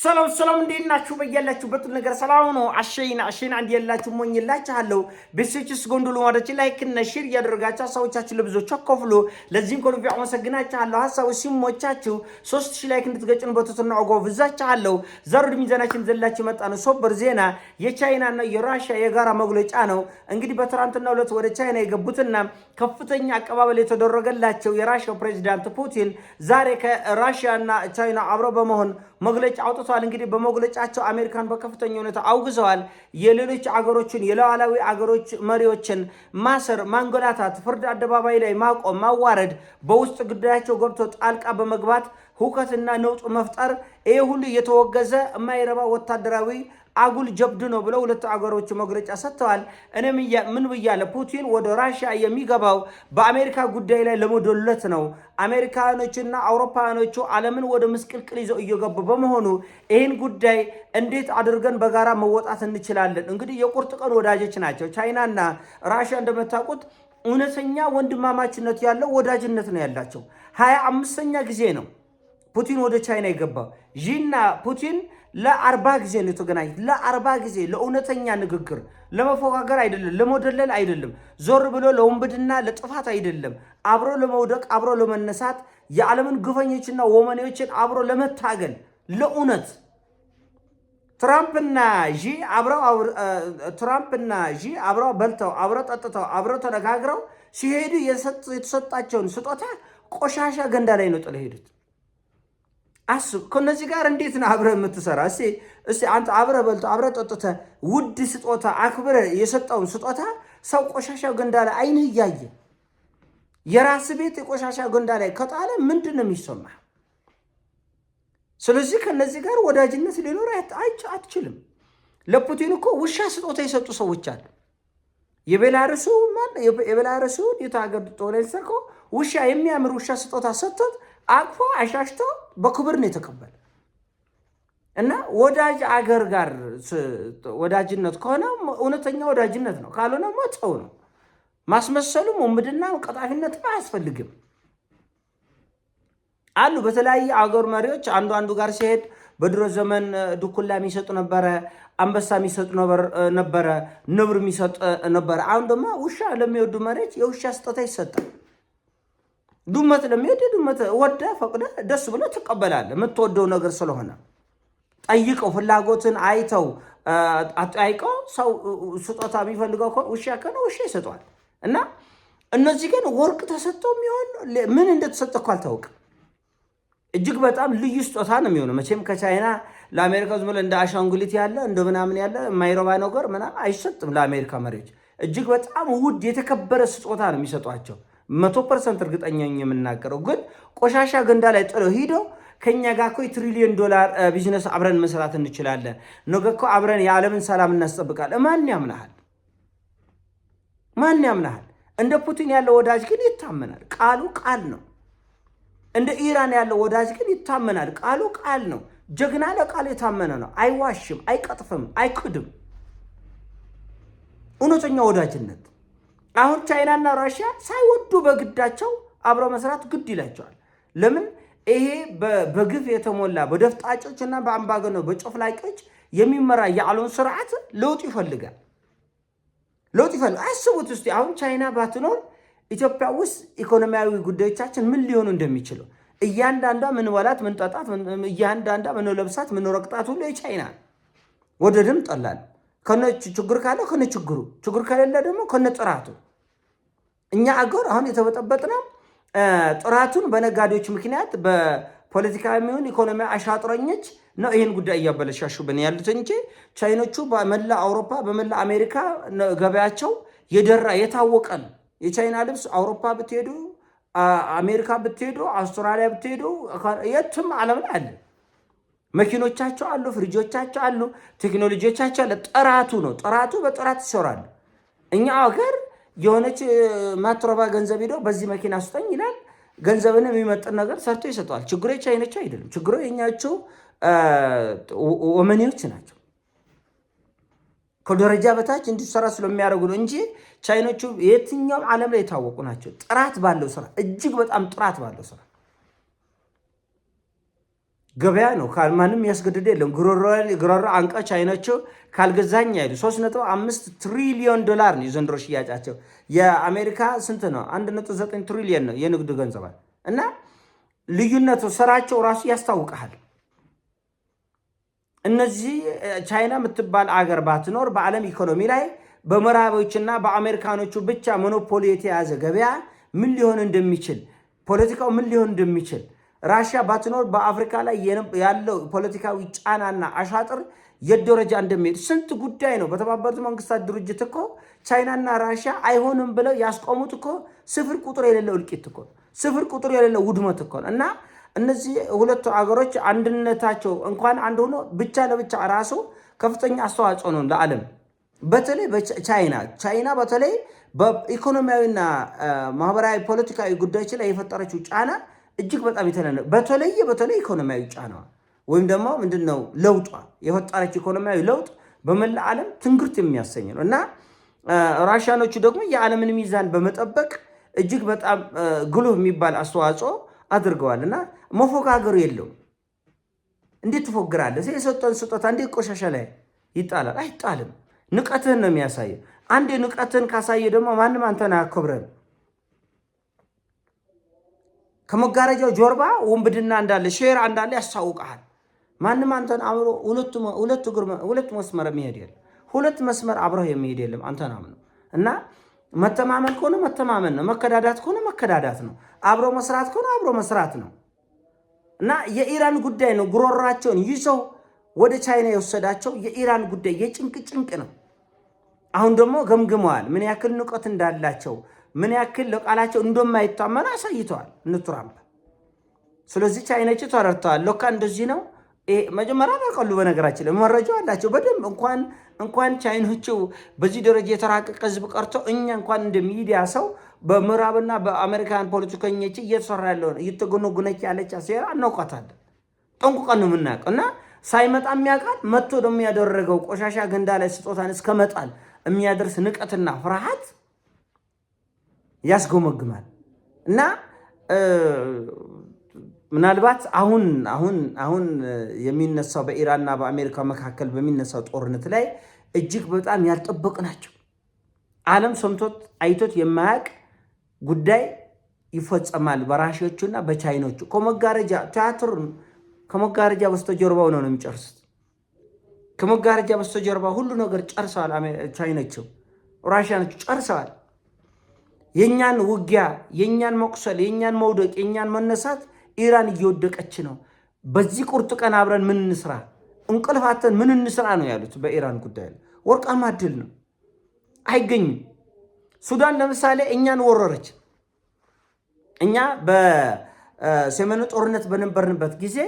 ሰላም እንዴት ናችሁ? በያላችሁበት ነገር ሰላም ነው። አሸይና አንድ ያላችሁ ሞኝላችኋለሁ። በስዊችስ ጎንዶሎ ወደች ላይክ እና ሼር ያደርጋችሁ ሀሳቦቻችሁ ለብዙዎች አካፍሉ። ለዚህም ኮልቪ አመሰግናችኋለሁ። ሀሳቡ ሲሞቻችሁ 3000 ላይክ እንድትገጭኑ በትትና አጎብዛችኋለሁ። ዛሬ ሚዛናችን ዘላችሁ መጣ ነው ሶበር ዜና የቻይና እና የራሺያ የጋራ መግለጫ ነው። እንግዲህ በትናንትናው ዕለት ወደ ቻይና የገቡትና ከፍተኛ አቀባበል የተደረገላቸው የራሺያው ፕሬዝዳንት ፑቲን ዛሬ ከራሺያና ቻይና አብረው በመሆን መግለጫ አውጥተዋል። እንግዲህ በመግለጫቸው አሜሪካን በከፍተኛ ሁኔታ አውግዘዋል። የሌሎች አገሮችን የሉዓላዊ አገሮች መሪዎችን ማሰር፣ ማንገላታት፣ ፍርድ አደባባይ ላይ ማቆም፣ ማዋረድ፣ በውስጥ ጉዳያቸው ገብቶ ጣልቃ በመግባት ሁከትና ነውጥ መፍጠር ይሄ ሁሉ የተወገዘ የማይረባ ወታደራዊ አጉል ጀብድ ነው ብለው ሁለት አገሮች መግለጫ ሰጥተዋል። እኔም ምን ብያለሁ? ፑቲን ወደ ራሺያ የሚገባው በአሜሪካ ጉዳይ ላይ ለመዶለት ነው። አሜሪካኖችና አውሮፓውያኖቹ ዓለምን ወደ ምስቅልቅል ይዘው እየገቡ በመሆኑ ይህን ጉዳይ እንዴት አድርገን በጋራ መወጣት እንችላለን? እንግዲህ የቁርጥ ቀን ወዳጆች ናቸው። ቻይናና ራሺያ እንደምታውቁት እውነተኛ ወንድማማችነት ያለው ወዳጅነት ነው ያላቸው። 25ኛ ጊዜ ነው ፑቲን ወደ ቻይና የገባው። ዢና ፑቲን ለ40 ጊዜ ነው የተገናኙት። ለ40 ጊዜ ለእውነተኛ ንግግር፣ ለመፎካከር አይደለም፣ ለመደለል አይደለም፣ ዞር ብሎ ለወንብድና ለጥፋት አይደለም፣ አብሮ ለመውደቅ አብሮ ለመነሳት የዓለምን ግፈኞችና ወመኔዎችን አብሮ ለመታገል ለእውነት ትራምፕና ዢ አብረው በልተው አብረው ጠጥተው አብረው ተነጋግረው ሲሄዱ የተሰጣቸውን ስጦታ ቆሻሻ ገንዳ ላይ ነው ጥለው ሄዱት። አስብ፣ ከነዚህ ጋር እንዴት ነው አብረ የምትሰራ? እስቲ አንተ አብረ በልቶ አብረ ጠጥተ ውድ ስጦታ አክብረ የሰጠውን ስጦታ ሰው ቆሻሻ ገንዳ ላይ አይንህ እያየ የራስ ቤት የቆሻሻ ገንዳ ላይ ከጣለ ምንድን ነው የሚሰማ? ስለዚህ ከነዚህ ጋር ወዳጅነት ሊኖር አትችልም። ለፑቲን እኮ ውሻ ስጦታ የሰጡ ሰዎች አሉ። የቤላሩሱ የታገር ጦሬንሰር እኮ ውሻ የሚያምር ውሻ ስጦታ ሰጥቶት አቅፎ አሻሽቶ በክብር ነው የተቀበለ። እና ወዳጅ አገር ጋር ወዳጅነት ከሆነ እውነተኛ ወዳጅነት ነው፣ ካልሆነ ሞተው ነው። ማስመሰሉም ወንብድና ቀጣፊነት አያስፈልግም። አሉ በተለያየ አገር መሪዎች አንዱ ጋር ሲሄድ በድሮ ዘመን ዱኩላ የሚሰጡ ነበረ፣ አንበሳ የሚሰጡ ነበረ፣ ነብር የሚሰጡ ነበረ። አሁን ደግሞ ውሻ ለሚወዱ መሪዎች የውሻ ስጦታ ይሰጣል። ዱመት ለሚሄድ ዱመት ወደ ፈቅደ ደስ ብሎ ትቀበላለህ። የምትወደው ነገር ስለሆነ ጠይቀው ፍላጎትን አይተው አጠያይቀው ሰው ስጦታ የሚፈልገው ውሻ ከሆነ ውሻ ይሰጠዋል። እና እነዚህ ግን ወርቅ ተሰጥተው የሚሆን ምን እንደተሰጠ እኮ አልታወቅም። እጅግ በጣም ልዩ ስጦታ ነው የሚሆነው። መቼም ከቻይና ለአሜሪካ ዝም ብሎ እንደ አሻንጉሊት ያለ እንደ ምናምን ያለ የማይረባ ነገር ምናምን አይሰጥም። ለአሜሪካ መሪዎች እጅግ በጣም ውድ የተከበረ ስጦታ ነው የሚሰጧቸው። 100% እርግጠኛ የምናገረው ግን ቆሻሻ ገንዳ ላይ ጥለው ሂደው ከኛ ጋር እኮ $1 ትሪሊየን ቢዝነስ አብረን መስራት እንችላለን፣ ነገ እኮ አብረን የዓለምን ሰላም እናስጠብቃለን። ማን ያምናሃል? እንደ ፑቲን ያለው ወዳጅ ግን ይታመናል። ቃሉ ቃል ነው። እንደ ኢራን ያለው ወዳጅ ግን ይታመናል። ቃሉ ቃል ነው። ጀግና ለቃል የታመነ ነው። አይዋሽም፣ አይቀጥፍም፣ አይክድም። እውነተኛ ወዳጅነት። አሁን ቻይናና ራሺያ ሳይወዱ በግዳቸው አብረው መስራት ግድ ይላቸዋል። ለምን? ይሄ በግፍ የተሞላ በደፍጣጮችና በአምባገነው በጨፍላቂዎች የሚመራ የዓለም ስርዓት ለውጥ ይፈልጋል። አስቡት እስቲ አሁን ቻይና ባትኖር ኢትዮጵያ ውስጥ ኢኮኖሚያዊ ጉዳዮቻችን ምን ሊሆኑ እንደሚችሉ እያንዳንዷ ምን ወላት ምን ጠጣት እያንዳንዷ ምን ለብሳት ምን ረቅጣት ሁሉ የቻይና ወደድም ጠላል ከነ ችግር ካለ ከነ ችግር ከሌለ ደግሞ ከነ ጥራቱ። እኛ አገር አሁን የተበጠበጥነው ጥራቱን በነጋዴዎች ምክንያት በፖለቲካዊ የሚሆን ኢኮኖሚ አሻጥረኞች ነው ይሄን ጉዳይ እያበለሻሹብን ያሉት እንጂ ቻይኖቹ በመላ አውሮፓ በመላ አሜሪካ ገበያቸው የደራ የታወቀ ነው። የቻይና ልብስ አውሮፓ ብትሄዱ፣ አሜሪካ ብትሄዱ፣ አውስትራሊያ ብትሄዱ፣ የትም ዓለም ላይ አለ። መኪኖቻቸው አሉ፣ ፍሪጆቻቸው አሉ፣ ቴክኖሎጂዎቻቸው አለ። ጥራቱ ነው። በጥራት ይሰራሉ። እኛ ሀገር የሆነች ማትረባ ገንዘብ ሄደው በዚህ መኪና ስጠኝ ይላል። ገንዘብን የሚመጥን ነገር ሰርቶ ይሰጠዋል። ችግሩ የቻይኖቹ አይደለም። ችግሩ የኛዎቹ ወመኔዎች ናቸው። ከደረጃ በታች እንዲሰራ ስለሚያደርጉ ነው እንጂ ቻይኖቹ የትኛውም ዓለም ላይ የታወቁ ናቸው። ጥራት ባለው ስራ፣ እጅግ በጣም ጥራት ባለው ስራ ገበያ ነው። ማንም ያስገድድ የለም። ግሮሮ አንቀ ቻይኖቹ ካልገዛኝ አይሉ 3.5 ትሪሊዮን ዶላር ነው የዘንድሮ ሽያጫቸው። የአሜሪካ ስንት ነው? 1.9 ትሪሊዮን ነው የንግድ ገንዘባል። እና ልዩነቱ ስራቸው ራሱ ያስታውቃል። እነዚህ ቻይና የምትባል አገር ባትኖር በዓለም ኢኮኖሚ ላይ በምዕራቦችና በአሜሪካኖቹ ብቻ ሞኖፖሊ የተያዘ ገበያ ምን ሊሆን እንደሚችል፣ ፖለቲካው ምን ሊሆን እንደሚችል፣ ራሽያ ባትኖር በአፍሪካ ላይ ያለው ፖለቲካዊ ጫናና አሻጥር የት ደረጃ እንደሚሄድ ስንት ጉዳይ ነው። በተባበሩት መንግስታት ድርጅት እኮ ቻይናና ራሽያ አይሆንም ብለው ያስቆሙት እኮ ስፍር ቁጥር የሌለው እልቂት እኮ ስፍር ቁጥር የሌለው ውድመት እኮ እና እነዚህ ሁለቱ አገሮች አንድነታቸው እንኳን አንድ ሆኖ ብቻ ለብቻ ራሱ ከፍተኛ አስተዋጽኦ ነው ለዓለም። በተለይ ቻይና በተለይ በኢኮኖሚያዊና ማህበራዊ ፖለቲካዊ ጉዳዮች ላይ የፈጠረችው ጫና እጅግ በጣም የተለየ በተለይ ኢኮኖሚያዊ ጫና ወይም ደግሞ ምንድነው ለውጧ የፈጠረች ኢኮኖሚያዊ ለውጥ በመላ ዓለም ትንግርት የሚያሰኝ ነው እና ራሽያኖቹ ደግሞ የዓለምን ሚዛን በመጠበቅ እጅግ በጣም ጉልህ የሚባል አስተዋጽኦ አድርገዋል እና መፎካገሩ የለውም። እንዴት ትፎግራለህ? የሰጠን ስጦታ እንዴት ቆሻሻ ላይ ይጣላል? አይጣልም። ንቀትህን ነው የሚያሳየው። አንድ ንቀትህን ካሳየ ደግሞ ማንም አንተን አያከብረን። ከመጋረጃው ጀርባ ወንብድና እንዳለ ሼር እንዳለ ያሳውቃል። ማንም አንተን አብሮ ሁለት መስመር የሚሄድ የለም። ሁለት መስመር አብረው የሚሄድ የለም። አንተን አምኖ እና መተማመን ከሆነ መተማመን ነው። መከዳዳት ከሆነ መከዳዳት ነው። አብሮ መስራት ከሆነ አብሮ መስራት ነው እና የኢራን ጉዳይ ነው ጉሮራቸውን ይዘው ወደ ቻይና የወሰዳቸው። የኢራን ጉዳይ የጭንቅ ነው። አሁን ደግሞ ገምግመዋል ምን ያክል ንቀት እንዳላቸው፣ ምን ያክል ለቃላቸው እንደማይታመኑ አሳይተዋል እነ ትራምፕ። ስለዚህ ቻይናዎች ተረድተዋል። ለካ እንደዚህ ነው። መጀመሪያ ያውቃሉ። በነገራችን ላይ መረጃው አላቸው በደንብ። እንኳን ቻይኖቹ በዚህ ደረጃ የተራቀቀ ህዝብ ቀርቶ እኛ እንኳን እንደ ሚዲያ ሰው በምዕራብና በአሜሪካን ፖለቲከኞች እየተሰራ ያለውን እየተጎነጎነች ያለች ሴራ እናውቃታለን። ጠንቁቀን ነው የምናውቀው እና ሳይመጣ የሚያውቃል መጥቶ ደግሞ ያደረገው ቆሻሻ ገንዳ ላይ ስጦታን እስከመጣል የሚያደርስ ንቀትና ፍርሃት ያስጎመግማል እና ምናልባት አሁን የሚነሳው በኢራንና በአሜሪካ መካከል በሚነሳው ጦርነት ላይ እጅግ በጣም ያልጠበቅናቸው ዓለም ሰምቶት አይቶት የማያውቅ ጉዳይ ይፈጸማል በራሺዎቹና በቻይኖቹ። ቲያትር ከመጋረጃ በስተጀርባው ነው የሚጨርሱት። ከመጋረጃ በስተጀርባ ሁሉ ነገር ጨርሰዋል። ቻይኖቹ ራሺያኖቹ ጨርሰዋል። የኛን ውጊያ፣ የኛን መቁሰል፣ የኛን መውደቅ፣ የኛን መነሳት ኢራን እየወደቀች ነው። በዚህ ቁርጥ ቀን አብረን ምን እንስራ፣ እንቅልፋተን ምን እንስራ ነው ያሉት። በኢራን ጉዳይ ላይ ወርቃማ ድል ነው፣ አይገኝም። ሱዳን ለምሳሌ እኛን ወረረች። እኛ በሰሜኑ ጦርነት በነበርንበት ጊዜ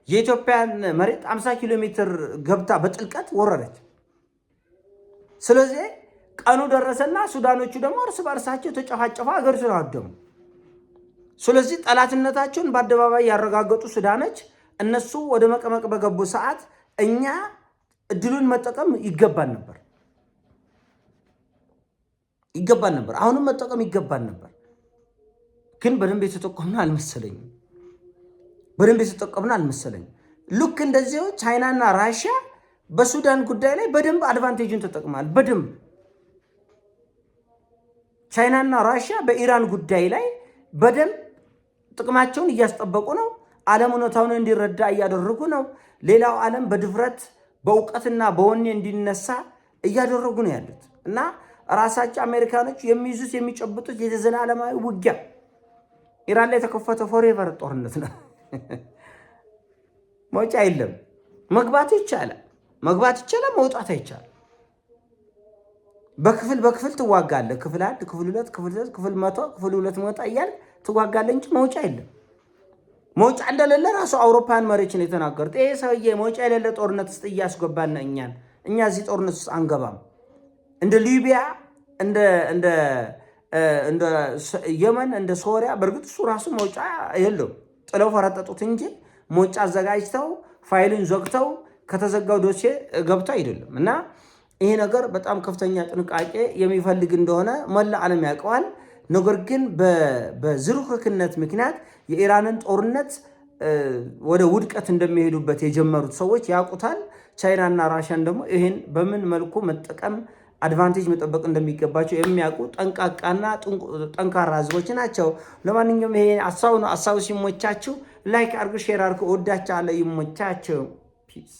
የኢትዮጵያን መሬት 50 ኪሎ ሜትር ገብታ በጥልቀት ወረረች። ስለዚህ ቀኑ ደረሰና ሱዳኖቹ ደግሞ እርስ በርሳቸው ተጨፋጨፋ ሀገሪቱን አወደሙ። ስለዚህ ጠላትነታቸውን በአደባባይ ያረጋገጡ ሱዳኖች እነሱ ወደ መቀመቅ በገቡ ሰዓት እኛ እድሉን መጠቀም ይገባን ነበር። አሁንም መጠቀም ይገባን ነበር። ግን በደንብ የተጠቀምነው አልመሰለኝም። ልክ እንደዚሁ ቻይናና ራሽያ በሱዳን ጉዳይ ላይ በደንብ አድቫንቴጅን ተጠቅማል። በደንብ ቻይናና ራሽያ በኢራን ጉዳይ ላይ በደንብ ጥቅማቸውን እያስጠበቁ ነው። ዓለም እውነታውን እንዲረዳ እያደረጉ ነው። ሌላው ዓለም በድፍረት በእውቀትና በወኔ እንዲነሳ እያደረጉ ነው ያሉት እና ራሳቸው አሜሪካኖች የሚይዙት የሚጨብጡት የዘላለማዊ ውጊያ ኢራን ላይ የተከፈተ ፎሬቨር ጦርነት ነው። መውጫ የለም። መግባት ይቻላል፣ መውጣት አይቻልም። በክፍል ትዋጋለህ። ክፍል 1፣ ክፍል 2፣ ክፍል 3፣ ክፍል 100፣ ክፍል 200 እያል ትዋጋለህ እንጂ መውጫ የለም። መውጫ እንደሌለ ራሱ አውሮፓውያን መሪዎች ነው የተናገሩት። ይሄ ሰውዬ መውጫ የሌለ ጦርነት ውስጥ እያስገባን እኛ እዚህ ጦርነት ውስጥ አንገባም። እንደ ሊቢያ፣ እንደ የመን፣ እንደ ሶሪያ። በእርግጥ እሱ ራሱ መውጫ የለውም። ጥለው ፈረጠጡት እንጂ መውጫ አዘጋጅተው ፋይልን ዘግተው ከተዘጋው ዶሴ ገብተው አይደለም እና ይሄ ነገር በጣም ከፍተኛ ጥንቃቄ የሚፈልግ እንደሆነ መላ ዓለም ያውቀዋል። ነገር ግን በዝርክርክነት ምክንያት የኢራንን ጦርነት ወደ ውድቀት እንደሚሄዱበት የጀመሩት ሰዎች ያውቁታል። ቻይናና ራሽያን ደግሞ ይህን በምን መልኩ መጠቀም አድቫንቴጅ መጠበቅ እንደሚገባቸው የሚያውቁ ጠንቃቃና ጠንካራ ህዝቦች ናቸው። ለማንኛውም ይሄ ሀሳቡ ነው። ሀሳቡ ሲሞቻችሁ ላይክ አድርጉ፣ ሼር አድርጉ። ወዳችኋለሁ። ይሞቻችሁ። ፒስ